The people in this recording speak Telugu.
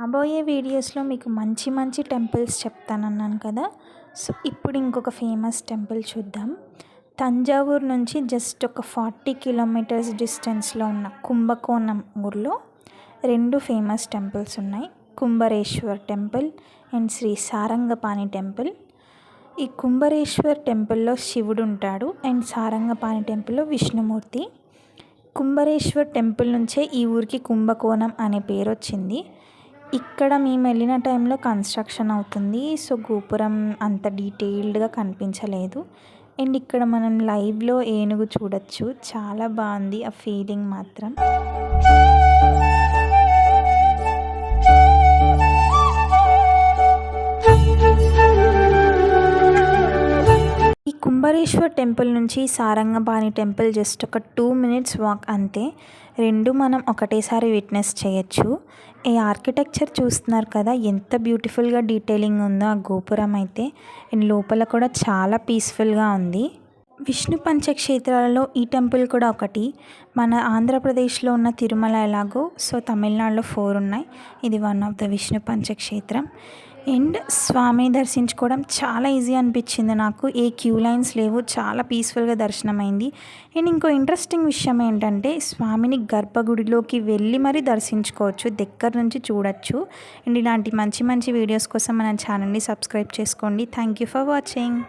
రాబోయే వీడియోస్లో మీకు మంచి మంచి టెంపుల్స్ చెప్తానన్నాను కదా. సో ఇప్పుడు ఇంకొక ఫేమస్ టెంపుల్ చూద్దాం. తంజావూరు నుంచి జస్ట్ ఒక 40 కిలోమీటర్స్ డిస్టెన్స్లో ఉన్న కుంభకోణం ఊర్లో 2 ఫేమస్ టెంపుల్స్ ఉన్నాయి. Kumbhareshwar temple and Sri Sarangapani temple. ఈ కుంభరేశ్వర్ టెంపుల్లో శివుడు ఉంటాడు అండ్ సారంగపాణి టెంపుల్లో విష్ణుమూర్తి. కుంభరేశ్వర్ టెంపుల్ నుంచే ఈ ఊరికి కుంభకోణం అనే పేరు వచ్చింది. ఇక్కడ మేము వెళ్ళిన టైంలో కన్స్ట్రక్షన్ అవుతుంది, సో గోపురం అంత డీటెయిల్డ్గా కనిపించలేదు. అండ్ ఇక్కడ మనం లైవ్లో ఏనుగు చూడొచ్చు, చాలా బాగుంది ఆ ఫీలింగ్ మాత్రం. కుంభరేశ్వర్ టెంపుల్ నుంచి సారంగపాణి టెంపుల్ జస్ట్ ఒక 2 minutes వాక్ అంతే. 2 మనం ఒకటేసారి విట్నెస్ చేయొచ్చు. ఈ ఆర్కిటెక్చర్ చూస్తున్నారు కదా, ఎంత బ్యూటిఫుల్గా డీటెయిలింగ్ ఉందో ఆ గోపురం అయితే. అండ్ లోపల కూడా చాలా పీస్ఫుల్గా ఉంది. విష్ణు పంచక్షేత్రాలలో ఈ టెంపుల్ కూడా ఒకటి. మన ఆంధ్రప్రదేశ్లో ఉన్న తిరుమల ఎలాగో, సో తమిళనాడులో 4 ఉన్నాయి. ఇది వన్ ఆఫ్ ద విష్ణు పంచక్షేత్రం. అండ్ స్వామి దర్శించుకోవడం చాలా ఈజీ అనిపించింది నాకు. ఏ క్యూ లైన్స్ లేవు, చాలా పీస్ఫుల్గా దర్శనమైంది. అండ్ ఇంకో ఇంట్రెస్టింగ్ విషయం ఏంటంటే, స్వామిని గర్భగుడిలోకి వెళ్ళి మరీ దర్శించుకోవచ్చు, దగ్గర నుంచి చూడొచ్చు. అండ్ ఇలాంటి మంచి మంచి వీడియోస్ కోసం మన ఛానల్ని సబ్స్క్రైబ్ చేసుకోండి. Thank you for watching.